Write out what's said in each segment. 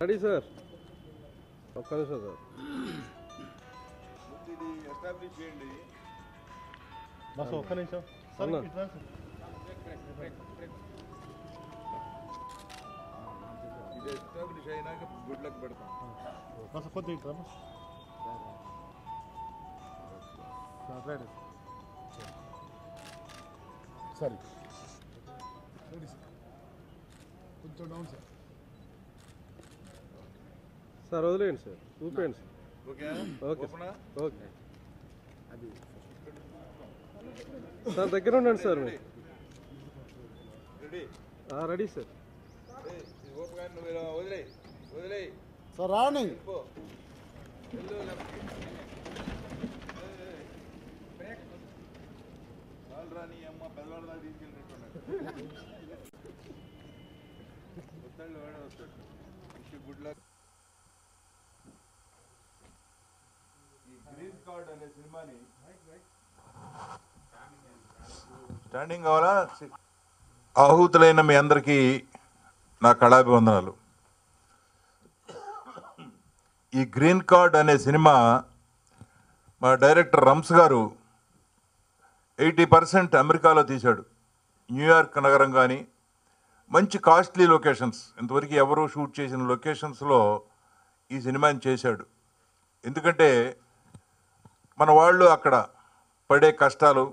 Ready sir. ఒక్క నిమిషం sir. ఇది ఎస్టాబ్లిష్ చేయండి. బస్ ఒక్క నిమిషం సార్. ఇది ఎస్టాబ్లిష్ అయినాక గుడ్ లక్ పెడతాం. బస్ కొద్దిగా సరే కొంచెం డౌన్ సార్. సార్ వదిలేయండి సార్, చూపేయండి సార్. ఓకే ఓకే ఓకే అది సార్ దగ్గర ఉండండి సార్. మీరు రెడీ రెడీ సార్. ఓపెన్ నువ్వు వదిలే వదిలే సార్ రాని రాని అమ్మ పెద్దవాళ్ళ దాకా తీసుకెళ్ళినట్టున్నాడు. వస్తాడు వాడే వస్తాడు. Good luck. ఈ గ్రీన్ కార్డ్ అనే సినిమాని స్టాండింగ్ కావాలా? ఆహుతులైన మీ అందరికీ నా కళాభివందనాలు. ఈ గ్రీన్ కార్డ్ అనే సినిమా మా డైరెక్టర్ రమ్స్ గారు 80% అమెరికాలో తీశాడు. న్యూయార్క్ నగరం కానీ మంచి కాస్ట్లీ లొకేషన్స్, ఇంతవరకు ఎవరు షూట్ చేసిన లొకేషన్స్లో ఈ సినిమాని చేశాడు. ఎందుకంటే మన వాళ్ళు అక్కడ పడే కష్టాలు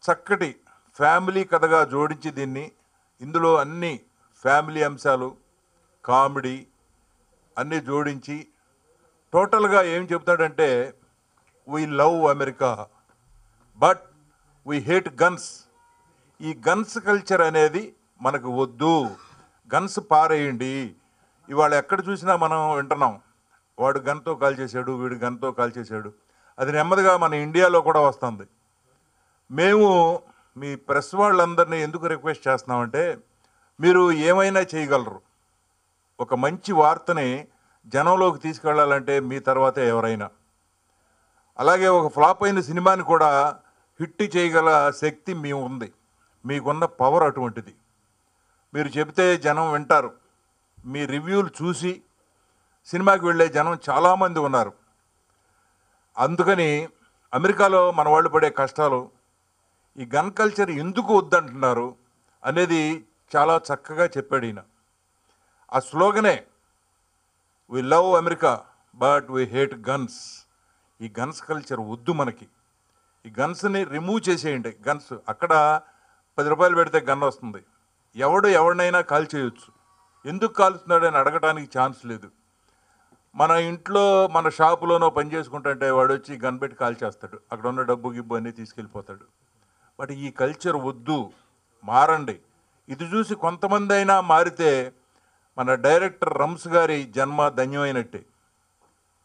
చక్కటి ఫ్యామిలీ కథగా జోడించి దీన్ని, ఇందులో అన్ని ఫ్యామిలీ అంశాలు, కామెడీ అన్నీ జోడించి టోటల్గా ఏం చెప్తాడంటే, we love America but we hate guns. ఈ గన్స్ కల్చర్ అనేది మనకు వద్దు, గన్స్ పారేయండి. ఇవాళ ఎక్కడ చూసినా మనం వింటున్నాం, వాడు గన్తో కాల్ చేశాడు, వీడు గన్తో కాల్ చేశాడు. అది నెమ్మదిగా మన ఇండియాలో కూడా వస్తుంది. మేము మీ ప్రెస్ వాళ్ళందరినీ ఎందుకు రిక్వెస్ట్ చేస్తున్నామంటే, మీరు ఏమైనా చేయగలరు. ఒక మంచి వార్తని జనంలోకి తీసుకెళ్లాలంటే మీ తర్వాతే ఎవరైనా. అలాగే ఒక ఫ్లాప్ అయిన సినిమాని కూడా హిట్ చేయగల శక్తి మీ ఉంది, మీకున్న పవర్ అటువంటిది. మీరు చెబితే జనం వింటారు. మీ రివ్యూలు చూసి సినిమాకి వెళ్ళే జనం చాలామంది ఉన్నారు. అందుకని అమెరికాలో మన వాళ్ళు పడే కష్టాలు, ఈ గన్ కల్చర్ ఎందుకు వద్దంటున్నారు అనేది చాలా చక్కగా చెప్పాడు ఈయన. ఆ స్లోగనే we love America but we hate guns. ఈ గన్స్ కల్చర్ వద్దు మనకి. ఈ గన్స్ని రిమూవ్ చేసేయండి. గన్స్ అక్కడ 10 రూపాయలు పెడితే గన్ వస్తుంది. ఎవరినైనా కాల్ చేయొచ్చు. ఎందుకు కాలుస్తున్నాడని అడగటానికి ఛాన్స్ లేదు. మన ఇంట్లో మన షాపులోనో పని చేసుకుంటుంటే వాడు వచ్చి గన్ పెట్టి కాల్ చేస్తాడు, అక్కడ ఉన్న డబ్బు గిబ్బు అన్నీ తీసుకెళ్ళిపోతాడు. బట్ ఈ కల్చర్ వద్దు, మారండి. ఇది చూసి కొంతమంది అయినా మారితే మన డైరెక్టర్ రమ్స్ గారి జన్మ ధన్యమైనట్టే.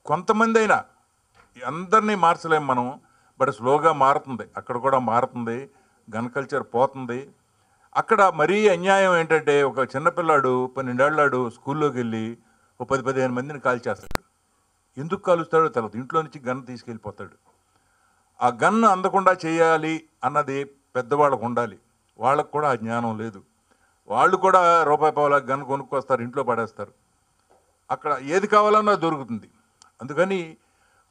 కొంతమంది అయినా, అందరినీ మార్చలేం మనం, బట్ స్లోగా మారుతుంది. అక్కడ కూడా మారుతుంది, గన్ కల్చర్ పోతుంది. అక్కడ మరీ అన్యాయం ఏంటంటే, ఒక చిన్నపిల్లాడు 12 ఏళ్ళాడు స్కూల్లోకి వెళ్ళి 10-15 మందిని కాల్ చేస్తాడు. ఎందుకు కాలుస్తాడో తెలియదు, ఇంట్లో నుంచి గన్ తీసుకెళ్ళిపోతాడు. ఆ గన్ను అందకుండా చేయాలి అన్నది పెద్దవాళ్ళకు ఉండాలి. వాళ్ళకు కూడా ఆ జ్ఞానం లేదు. వాళ్ళు కూడా రూపాయి పావుల గన్ కొనుక్కొస్తారు, ఇంట్లో పడేస్తారు. అక్కడ ఏది కావాలన్నా దొరుకుతుంది. అందుకని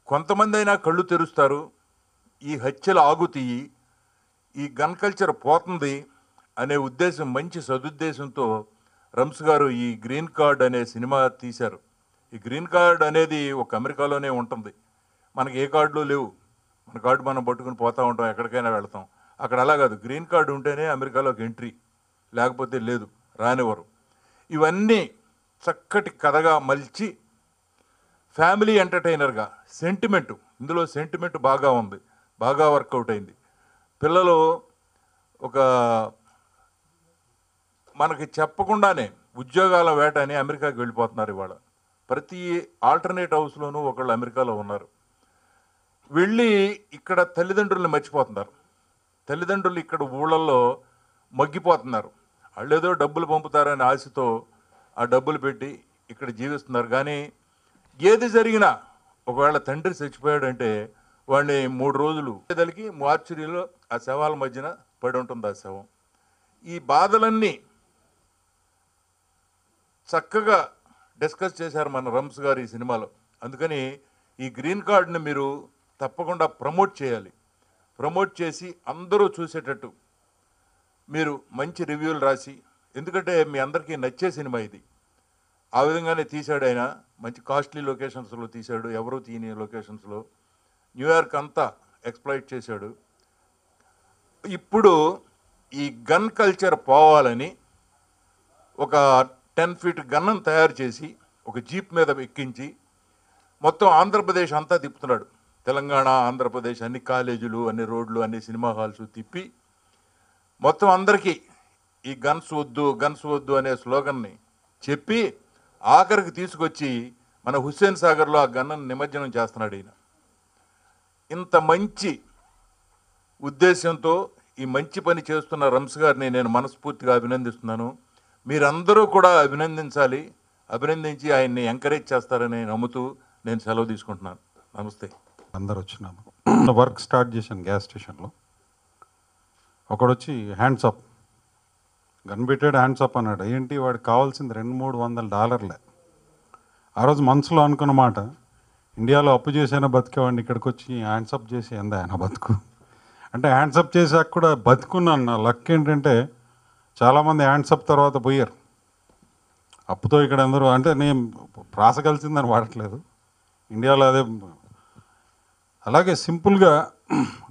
కొంతమంది అయినా కళ్ళు తెరుస్తారు, ఈ హత్యలు ఆగుతాయి, ఈ గన్ కల్చర్ పోతుంది అనే ఉద్దేశం, మంచి సదుద్దేశంతో రమ్స్ గారు ఈ గ్రీన్ కార్డ్ అనే సినిమా తీశారు. ఈ గ్రీన్ కార్డ్ అనేది ఒక అమెరికాలోనే ఉంటుంది. మనకి ఏ కార్డులు లేవు. మన కార్డు మనం పట్టుకుని పోతూ ఉంటాం, ఎక్కడికైనా వెళ్తాం. అక్కడ అలా కాదు, గ్రీన్ కార్డు ఉంటేనే అమెరికాలోకి ఎంట్రీ, లేకపోతే లేదు, రానివ్వరు. ఇవన్నీ చక్కటి కథగా మలిచి ఫ్యామిలీ ఎంటర్టైనర్గా, సెంటిమెంటు, ఇందులో సెంటిమెంట్ బాగా ఉంది, బాగా వర్కౌట్ అయింది. పిల్లలు ఒక మనకి చెప్పకుండానే ఉద్యోగాల వేట అని అమెరికాకి వెళ్ళిపోతున్నారు. ఇవాళ ప్రతి ఆల్టర్నేట్ హౌస్లోనూ ఒకళ్ళు అమెరికాలో ఉన్నారు. వెళ్ళి ఇక్కడ తల్లిదండ్రుల్ని మర్చిపోతున్నారు. తల్లిదండ్రులు ఇక్కడ ఊళ్ళల్లో మగ్గిపోతున్నారు. వాళ్ళు ఏదో డబ్బులు పంపుతారనే ఆశతో ఆ డబ్బులు పెట్టి ఇక్కడ జీవిస్తున్నారు. కానీ ఏది జరిగినా, ఒకవేళ తండ్రి చచ్చిపోయాడంటే వాడిని 3 రోజులు దలికి మార్చురీలో ఆ శవాల మధ్యన పడి ఉంటుంది ఆ శవం. ఈ బాధలన్నీ చక్కగా డిస్కస్ చేశారు మన రమ్స్ గారు ఈ సినిమాలో. అందుకని ఈ గ్రీన్ కార్డ్ని మీరు తప్పకుండా ప్రమోట్ చేయాలి. ప్రమోట్ చేసి అందరూ చూసేటట్టు మీరు మంచి రివ్యూలు రాసి, ఎందుకంటే మీ అందరికీ నచ్చే సినిమా ఇది. ఆ విధంగానే తీశాడు ఆయన. మంచి కాస్ట్లీ లొకేషన్స్లో తీశాడు, ఎవరూ తీయని లొకేషన్స్లో. న్యూయార్క్ అంతా ఎక్స్ప్లాయిట్ చేశాడు. ఇప్పుడు ఈ గన్ కల్చర్ పోవాలని ఒక 10 ఫీట్ గన్ను తయారు చేసి ఒక జీప్ మీద ఎక్కించి మొత్తం ఆంధ్రప్రదేశ్ అంతా తిప్పుతున్నాడు. తెలంగాణ, ఆంధ్రప్రదేశ్ అన్ని కాలేజీలు, అన్ని రోడ్లు, అన్ని సినిమా హాల్స్ తిప్పి మొత్తం అందరికీ ఈ గన్స్ వద్దు అనే స్లోగన్ని చెప్పి ఆఖరికి తీసుకొచ్చి మన హుస్సేన్ సాగర్లో ఆ గన్నును నిమజ్జనం చేస్తున్నాడు ఈయన. ఇంత మంచి ఉద్దేశంతో ఈ మంచి పని చేస్తున్న రమ్స్ గారిని నేను మనస్ఫూర్తిగా అభినందిస్తున్నాను. మీరందరూ కూడా అభినందించాలి. అభినందించి ఆయన్ని ఎంకరేజ్ చేస్తారని నమ్ముతూ నేను సెలవు తీసుకుంటున్నాను. నమస్తే. అందరు వచ్చినాను. వర్క్ స్టార్ట్ చేశాను గ్యాస్ స్టేషన్లో. ఒకడు వచ్చి హ్యాండ్స్ అప్, గన్ పెట్టాడు, హ్యాండ్స్ అప్ అన్నాడు. ఏంటి వాడికి కావాల్సింది $200-300. ఆ రోజు మనసులో అనుకున్న మాట, ఇండియాలో అప్పు చేసైనా బతికేవాడిని, ఇక్కడికి వచ్చి హ్యాండ్స్ అప్ చేసి ఎంత ఆయన బతుకు అంటే హ్యాండ్స్ అప్ చేసాక కూడా బతుకున్నాను. నా లక్ ఏంటంటే చాలామంది హ్యాండ్స్ అప్ తర్వాత పోయారు. అప్పుతో ఇక్కడ అందరూ, అంటే నేను ప్రాస కలిసిందని వాడట్లేదు, ఇండియాలో అదే. అలాగే సింపుల్గా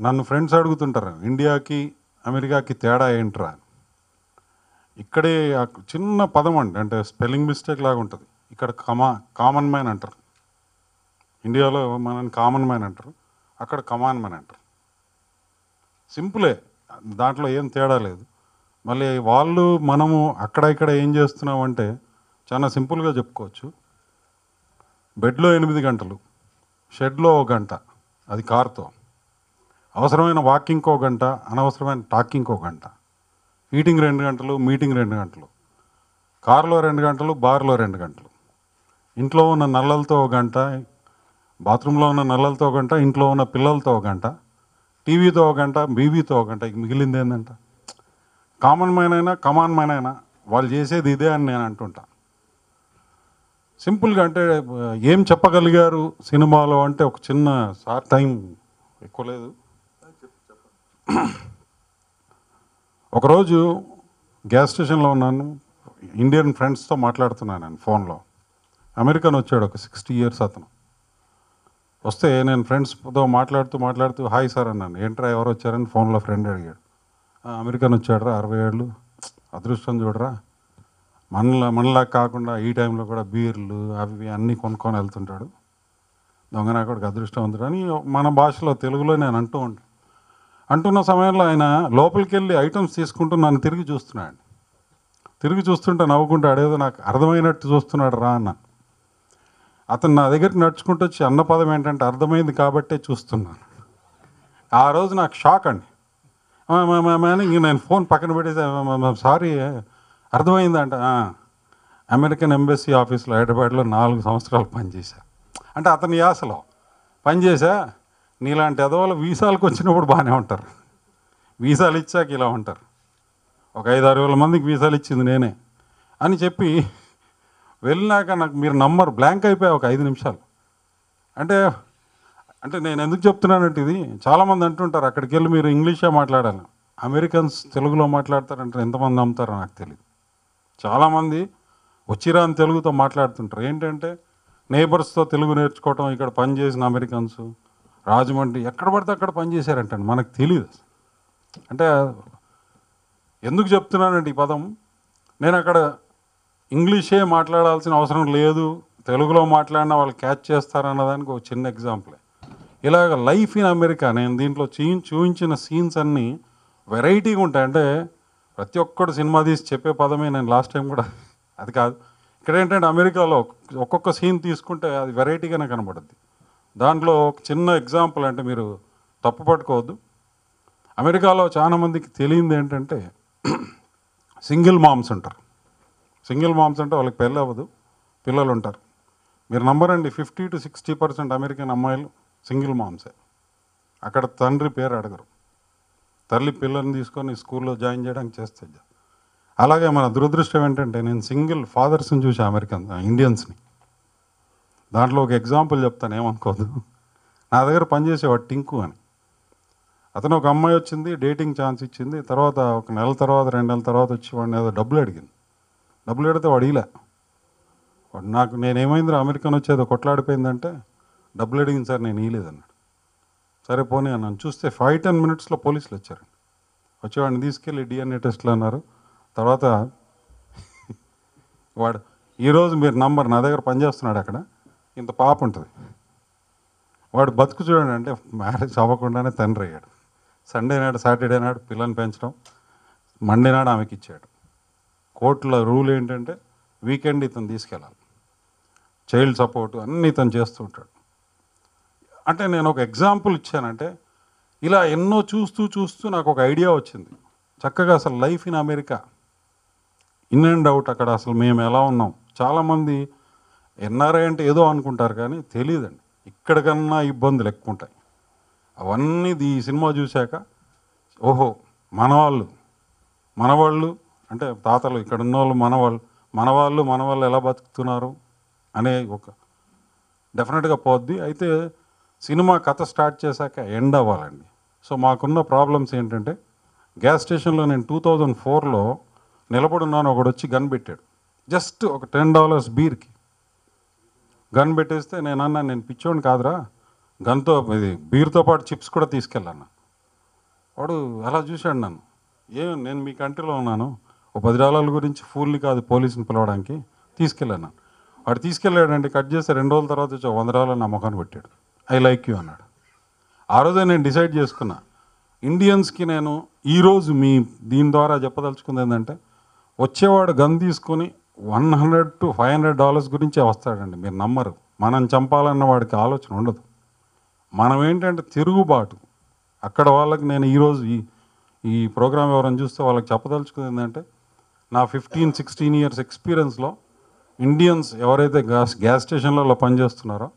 నన్ను ఫ్రెండ్స్ అడుగుతుంటారు, ఇండియాకి అమెరికాకి తేడా ఏంట్రా. ఇక్కడే చిన్న పదం అండి, అంటే స్పెల్లింగ్ మిస్టేక్ లాగా ఉంటుంది. ఇక్కడ కామన్ మ్యాన్ అంటారు, ఇండియాలో మనని కామన్ మ్యాన్ అంటారు, అక్కడ కమాన్ మ్యాన్ అంటారు. సింపులే, దాంట్లో ఏం తేడా లేదు. మళ్ళీ వాళ్ళు మనము అక్కడ ఇక్కడ ఏం చేస్తున్నామంటే చాలా సింపుల్గా చెప్పుకోవచ్చు. బెడ్లో 8 గంటలు, షెడ్లో 1 గంట, అది కార్తో. అవసరమైన వాకింగ్కి 1 గంట, అనవసరమైన టాకింగ్కి 1 గంట. ఈటింగ్ 2 గంటలు, మీటింగ్ 2 గంటలు, కారులో 2 గంటలు, బార్లో 2 గంటలు, ఇంట్లో ఉన్న నల్లలతో 1 గంట, బాత్రూంలో ఉన్న నల్లలతో 1 గంట, ఇంట్లో ఉన్న పిల్లలతో 1 గంట, టీవీతో 1 గంట, బీవీతో 1 గంట. మిగిలింది ఏంటంట కామన్ మ్యాన్ అయినా కమాన్ మ్యాన్ అయినా వాళ్ళు చేసేది ఇదే అని నేను అంటుంటా. సింపుల్గా అంటే ఏం చెప్పగలిగారు సినిమాలో అంటే ఒక చిన్న టైం ఎక్కువ లేదు. ఒకరోజు గ్యాస్ స్టేషన్లో ఉన్నాను, ఇండియన్ ఫ్రెండ్స్తో మాట్లాడుతున్నాను నేను ఫోన్లో. అమెరికన్ వచ్చాడు, ఒక 60 years అతను. వస్తే నేను ఫ్రెండ్స్తో మాట్లాడుతూ హాయ్ సార్ అన్నాను. ఏంట్రా ఎవరు వచ్చారని ఫోన్లో ఫ్రెండ్ అడిగాడు. అమెరికన్ వచ్చాడురా, 60 ఏళ్ళు, అదృష్టం చూడరా, మనలా కాకుండా ఈ టైంలో కూడా బీర్లు అవి అన్నీ కొనుక్కొని వెళ్తుంటాడు, దొంగనా కూడా అదృష్టవంతుడు అని మన భాషలో తెలుగులో నేను అంటున్న సమయంలో ఆయన లోపలికి వెళ్ళి ఐటమ్స్ తీసుకుంటూ నన్ను తిరిగి చూస్తున్నాడు. తిరిగి చూస్తుంటే నవ్వుకుంటూ అడేదో నాకు అర్థమైనట్టు చూస్తున్నాడు రా అన్న. అతను నా దగ్గరికి నడుచుకుంటూ వచ్చి అన్న పదం ఏంటంటే అర్థమైంది కాబట్టే చూస్తున్నాను. ఆ రోజు నాకు షాక్ అండి. ఇంక నేను ఫోన్ పక్కన పెట్టేసి సారీ అర్థమైందంట. అమెరికన్ ఎంబసీ ఆఫీస్లో హైదరాబాద్లో 4 సంవత్సరాలు పనిచేశా. అంటే అతని యాసలో పనిచేసా. నీలాంటి ఎదవలు వీసాలకు వచ్చినప్పుడు బాగానే ఉంటారు, వీసాలు ఇచ్చాక ఇలా ఉంటారు. ఒక 5-6 వేల మందికి వీసాలు ఇచ్చింది నేనే అని చెప్పి వెళ్ళినాక నాకు మీరు నంబర్ బ్లాంక్ అయిపోయా ఒక 5 నిమిషాలు. అంటే నేను ఎందుకు చెప్తున్నానంటే ఇది చాలామంది అంటుంటారు అక్కడికి వెళ్ళి మీరు ఇంగ్లీషే మాట్లాడాలి, అమెరికన్స్ తెలుగులో మాట్లాడతారంటే ఎంతమంది నమ్ముతారో నాకు తెలియదు. చాలామంది వచ్చిరాని తెలుగుతో మాట్లాడుతుంటారు. ఏంటంటే నేబర్స్తో తెలుగు నేర్చుకోవటం, ఇక్కడ పనిచేసిన అమెరికన్స్ రాజమండ్రి ఎక్కడ పడితే అక్కడ పనిచేశారంటే మనకు తెలియదు. అంటే ఎందుకు చెప్తున్నానంటే ఈ పదం, నేను అక్కడ ఇంగ్లీషే మాట్లాడాల్సిన అవసరం లేదు, తెలుగులో మాట్లాడినా వాళ్ళు క్యాచ్ చేస్తారన్నదానికి ఒక చిన్న ఎగ్జాంపులే. ఇలాగ లైఫ్ ఇన్ అమెరికా, నేను దీంట్లో చూపించిన సీన్స్ అన్నీ వెరైటీగా ఉంటాయి. అంటే ప్రతి ఒక్కడు సినిమా తీసి చెప్పే పదమే, నేను లాస్ట్ టైం కూడా అది కాదు. ఇక్కడ ఏంటంటే అమెరికాలో ఒక్కొక్క సీన్ తీసుకుంటే అది వెరైటీగానే కనబడుద్ది. దాంట్లో ఒక చిన్న ఎగ్జాంపుల్, అంటే మీరు తప్పు పట్టుకోవద్దు. అమెరికాలో చాలామందికి తెలియంది ఏంటంటే సింగిల్ మామ్స్ ఉంటారు. సింగిల్ మామ్స్ అంటే వాళ్ళకి పెళ్ళి అవ్వదు, పిల్లలు ఉంటారు. మీరు నమ్మరండి, 50 to 60% అమెరికన్ అమ్మాయిలు సింగిల్ మామ్సే. అక్కడ తండ్రి పేరు అడగరు, తల్లి పిల్లల్ని తీసుకొని స్కూల్లో జాయిన్ చేయడానికి చేస్తే. అలాగే మన దురదృష్టం ఏంటంటే నేను సింగిల్ ఫాదర్స్ని చూసి ఇండియన్స్ని దాంట్లో ఒక ఎగ్జాంపుల్ చెప్తాను, ఏమనుకోదు. నా దగ్గర పనిచేసేవాడు టింకు అని. అతను ఒక అమ్మాయి వచ్చింది, డేటింగ్ ఛాన్స్ ఇచ్చింది. తర్వాత ఒక నెల తర్వాత 2 నెలల తర్వాత వచ్చి వాడిని ఏదో డబ్బులు అడిగింది. డబ్బులు అడిగితే వాడు ఇలా వాడు నాకు నేనేమైంది అమెరికన్ వచ్చేదో కొట్లాడిపోయిందంటే, డబ్బులు అడిగింది సార్, నేను ఇయలేదన్నాడు. సరే పోనీ అన్నాను. చూస్తే 5-10 మినిట్స్లో పోలీసులు వచ్చారండి. వచ్చేవాడిని తీసుకెళ్ళి DNA టెస్ట్లు అన్నారు. తర్వాత వాడు ఈరోజు మీరు నంబర్ నా దగ్గర పనిచేస్తున్నాడు అక్కడ, ఇంత పాప ఉంటుంది. వాడు బతుకు చూడండి, అంటే మ్యారేజ్ అవ్వకుండానే తండ్రి అయ్యాడు. సండే నాడు సాటర్డే నాడు పిల్లని పెంచడం, మండే నాడు ఆమెకి ఇచ్చాడు. కోర్టులో రూల్ ఏంటంటే వీకెండ్ ఇతను తీసుకెళ్ళాలి, చైల్డ్ సపోర్ట్ అన్నీ ఇతను చేస్తూ ఉంటాడు. అంటే నేను ఒక ఎగ్జాంపుల్ ఇచ్చానంటే, ఇలా ఎన్నో చూస్తూ చూస్తూ నాకు ఒక ఐడియా వచ్చింది. చక్కగా అసలు life in America, in and out, అక్కడ అసలు మేము ఎలా ఉన్నాం. చాలామంది ఎన్ఆర్ఐ అంటే ఏదో అనుకుంటారు కానీ తెలియదండి, ఇక్కడికన్నా ఇబ్బందులు ఎక్కువ ఉంటాయి. అవన్నీ ఈ సినిమా చూశాక, ఓహో మనవాళ్ళు అంటే తాతలు, ఇక్కడ ఉన్న వాళ్ళు మనవాళ్ళు ఎలా బతుకుతున్నారు అనే ఒక డెఫినెట్గా పోద్ది. అయితే సినిమా కథ స్టార్ట్ చేశాక ఎండ్ అవ్వాలండి. సో మాకున్న ప్రాబ్లమ్స్ ఏంటంటే, గ్యాస్ స్టేషన్లో నేను 2004లో నిలబడున్నాను, ఒకడు వచ్చి గన్ పెట్టాడు. జస్ట్ ఒక $10 బీర్కి గన్ పెట్టేస్తే నేను అన్నా, నేను పిచ్చోడిని కాదురా, గన్తో ఇది బీర్తో పాటు చిప్స్ కూడా తీసుకెళ్ళాను. వాడు అలా చూశాడు నన్ను, నేను మీ కంట్రీలో ఉన్నాను, ఓ $10 గురించి ఫూల్ని కాదు పోలీసుని పిలవడానికి తీసుకెళ్ళాను. వాడు తీసుకెళ్ళాడంటే కట్ చేస్తే 2 రోజుల తర్వాత వచ్చి $100 నా ముఖాన్ని కొట్టాడు. ఐ లైక్ యూ అన్నాడు. ఆ రోజే నేను డిసైడ్ చేసుకున్నా, ఇండియన్స్కి నేను ఈరోజు దీని ద్వారా చెప్పదలుచుకుంది ఏంటంటే, వచ్చేవాడు గన్ తీసుకొని $100 to $500 గురించే వస్తాడండి. మీరు నమ్మరు. మనం చంపాలన్న వాడికి ఆలోచన ఉండదు. మనం ఏంటంటే తిరుగుబాటు. అక్కడ వాళ్ళకి నేను ఈరోజు ఈ ప్రోగ్రామ్ ఎవరైనా చూస్తే వాళ్ళకి చెప్పదలుచుకుంది ఏంటంటే, నా 15-16 ఇయర్స్ ఎక్స్పీరియన్స్లో ఇండియన్స్ ఎవరైతే గ్యాస్ స్టేషన్లలో పనిచేస్తున్నారో,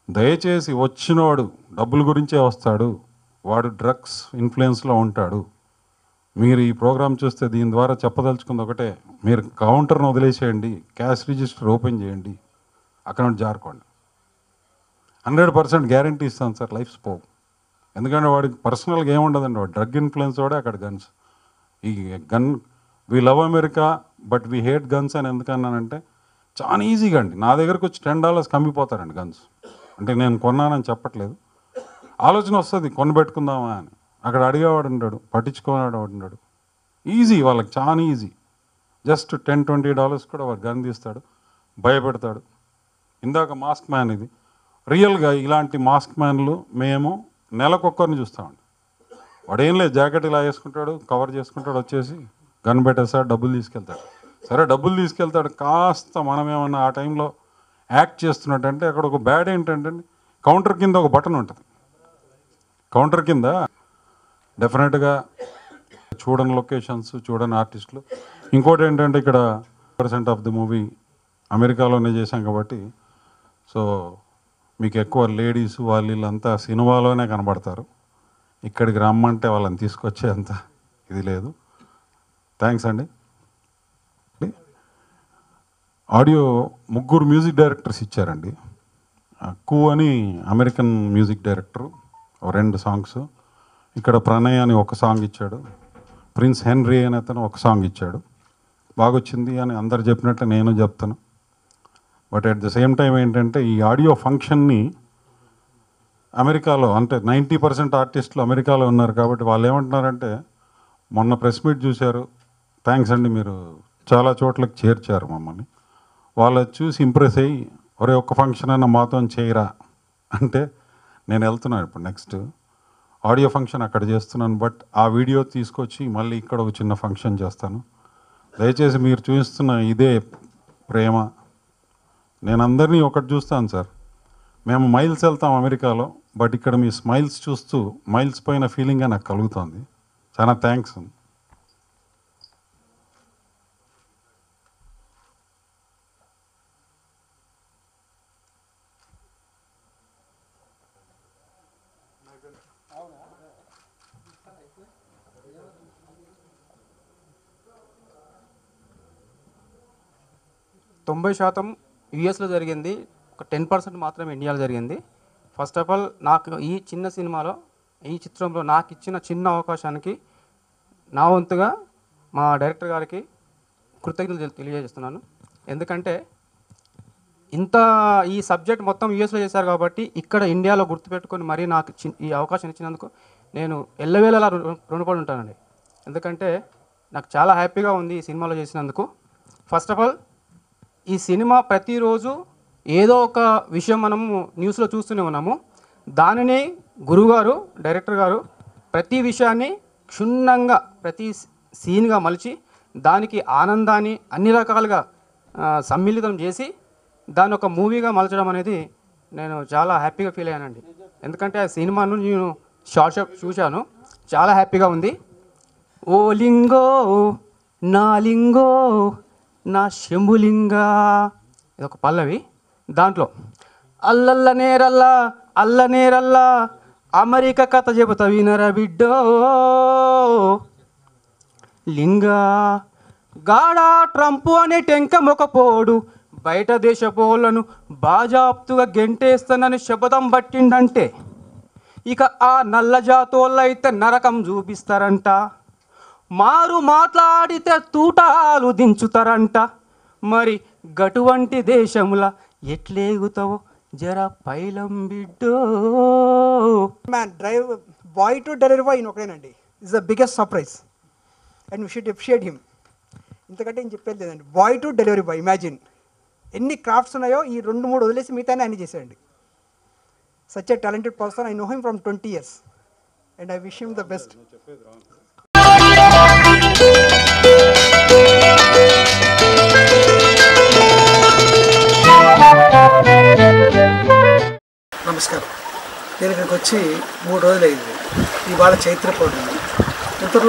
దయచేసి వచ్చినవాడు డబ్బుల గురించే వస్తాడు, వాడు డ్రగ్స్ ఇన్ఫ్లుయెన్స్లో ఉంటాడు. మీరు ఈ ప్రోగ్రామ్ చూస్తే దీని ద్వారా చెప్పదలుచుకుంది ఒకటే, మీరు కౌంటర్ను వదిలేసేయండి, క్యాష్ రిజిస్టర్ ఓపెన్ చేయండి, అకౌంట్ జారుకోండి. 100% గ్యారంటీ ఇస్తాను సార్, లైఫ్ పోవు. ఎందుకంటే వాడికి పర్సనల్గా ఏముండదండి, వాడు డ్రగ్ ఇన్ఫ్లుయెన్స్ వాడే అక్కడ గన్స్. ఈ gun we love America but we hate guns అని ఎందుకన్నానంటే, చాలా ఈజీగా అండి నా దగ్గరకు వచ్చి $10 కమ్మిపోతారండి గన్స్. అంటే నేను కొన్నానని చెప్పట్లేదు, ఆలోచన వస్తుంది కొనబెట్టుకుందామా అని. అక్కడ అడిగేవాడు ఉంటాడు, పట్టించుకునేవాడు ఉంటాడు. ఈజీ, వాళ్ళకి చాలా ఈజీ. జస్ట్ $10-20 కూడా వాడు గన్ తీస్తాడు, భయపెడతాడు. ఇందాక మాస్క్ మ్యాన్, ఇది రియల్గా ఇలాంటి మాస్క్ మ్యాన్లు మేము నెలకొక్కరిని చూస్తామండి. వాడు ఏం లేదు, జాకెట్ ఇలా వేసుకుంటాడు, కవర్ చేసుకుంటాడు, వచ్చేసి గన్ పెట్టేస్తాడు, డబ్బులు తీసుకెళ్తాడు. సరే డబ్బులు తీసుకెళ్తాడు, కాస్త మనం ఏమన్నా ఆ టైంలో యాక్ట్ చేస్తున్నట్టంటే, అక్కడ ఒక బ్యాడ్ ఏంటంటే, కౌంటర్ కింద ఒక బటన్ ఉంటుంది. కౌంటర్ కింద డెఫినెట్గా చూడని లొకేషన్స్, చూడని ఆర్టిస్టులు. ఇంకోటి ఏంటంటే, ఇక్కడ % ఆఫ్ ది మూవీ అమెరికాలోనే చేశాం కాబట్టి, సో మీకు ఎక్కువ లేడీస్ వీళ్ళంతా సినిమాలోనే కనబడతారు. ఇక్కడికి రమ్మంటే వాళ్ళని తీసుకొచ్చే అంత ఇది లేదు. థ్యాంక్స్ అండి. ఆడియో 3 మ్యూజిక్ డైరెక్టర్స్ ఇచ్చారండి. కు అని అమెరికన్ మ్యూజిక్ డైరెక్టరు 2 సాంగ్స్, ఇక్కడ ప్రణయ్ అని ఒక సాంగ్ ఇచ్చాడు, ప్రిన్స్ హెన్రీ అని అతను ఒక సాంగ్ ఇచ్చాడు. బాగొచ్చింది అని అందరు చెప్పినట్టు నేను చెప్తాను. But at the same time ఏంటంటే, ఈ ఆడియో ఫంక్షన్ని అమెరికాలో అంటే 90% ఆర్టిస్టులు అమెరికాలో ఉన్నారు కాబట్టి వాళ్ళు ఏమంటున్నారంటే, మొన్న ప్రెస్ మీట్ చూశారు, థ్యాంక్స్ అండి, మీరు చాలా చోట్లకి చేర్చారు మమ్మల్ని. వాళ్ళు చూసి ఇంప్రెస్ అయ్యి, ఒరే ఒక్క ఫంక్షన్ అన్న మాతో చేయరా అంటే, నేను వెళ్తున్నాను ఇప్పుడు నెక్స్ట్ ఆడియో ఫంక్షన్ అక్కడ చేస్తున్నాను. బట్ ఆ వీడియో తీసుకొచ్చి మళ్ళీ ఇక్కడ ఒక చిన్న ఫంక్షన్ చేస్తాను. దయచేసి మీరు చూపిస్తున్న ఇదే ప్రేమ. నేను అందరినీ ఒకటి చూస్తాను సార్, మేము మైల్స్ వెళ్తాం అమెరికాలో, బట్ ఇక్కడ మీ స్మైల్స్ చూస్తూ మైల్స్ పైన ఫీలింగ్గా నాకు కలుగుతుంది. చాలా థ్యాంక్స్. %90 యుఎస్లో జరిగింది, ఒక ఒక 10% మాత్రమే ఇండియాలో జరిగింది. ఫస్ట్ ఆఫ్ ఆల్ నాకు ఈ చిన్న సినిమాలో ఈ చిత్రంలో నాకు ఇచ్చిన చిన్న అవకాశానికి నా వంతుగా మా డైరెక్టర్ గారికి కృతజ్ఞతలు తెలియజేస్తున్నాను. ఎందుకంటే ఇంత ఈ సబ్జెక్ట్ మొత్తం యూఎస్లో చేశారు కాబట్టి ఇక్కడ ఇండియాలో గుర్తుపెట్టుకొని మరీ నాకు ఈ అవకాశం ఇచ్చినందుకు నేను ఎల్లవేళలా రుణపడి ఉంటానండి. ఎందుకంటే నాకు చాలా హ్యాపీగా ఉంది ఈ సినిమాలో చేసినందుకు. ఫస్ట్ ఆఫ్ ఆల్ ఈ సినిమా ప్రతిరోజు ఏదో ఒక విషయం మనము న్యూస్లో చూస్తూనే ఉన్నాము. దానిని గురువుగారు డైరెక్టర్ గారు ప్రతి విషయాన్ని క్షుణ్ణంగా ప్రతి సీన్గా మలిచి దానికి ఆనందాన్ని అన్ని రకాలుగా సమ్మిళితం చేసి దాన్ని ఒక మూవీగా మలచడం అనేది నేను చాలా హ్యాపీగా ఫీల్ అయ్యానండి. ఎందుకంటే ఆ సినిమాను నేను షార్ట్ చూశాను, చాలా హ్యాపీగా ఉంది. ఓ లింగో నా లింగో నా శంభులింగా ఇది ఒక పల్లవి. దాంట్లో అల్లల్ల నేరల్లా అమెరికా కథ చెబుతా వినరా బిడ్డో లింగా గాడా ట్రంప్ అనే టెంక మొకపోడు బయట దేశపోళ్లను బాజాప్తుగా గెంటేస్తానని శపథం పట్టిండంటే ఇక ఆ నల్ల జాతోళ్ళైతే నరకం చూపిస్తారంట. మారు మాట్లాడితే తూటాలు దించుతారంట. మరి గటువంటి దేశముల ఎట్లేగుతావో జర పైలం బిడ్డో. Man drive boy to delivery boy ఒకటేనండి. It's the biggest surprise and we should appreciate him. ఇంతకంటే ఏం చెప్పేది లేదండి. Boy to delivery boy, imagine ఎన్ని క్రాఫ్ట్స్ ఉన్నాయో ఈ 2-3 వదిలేసి మిగతానే అన్ని చేశాడండి. Such a talented person. I know him from 20 years and I wish him the best. నమస్కారం. నేను ఇక్కడికి వచ్చి 3 రోజులు అయింది. ఇవాళ చైత్ర పౌర్ణమి. ఇంతలో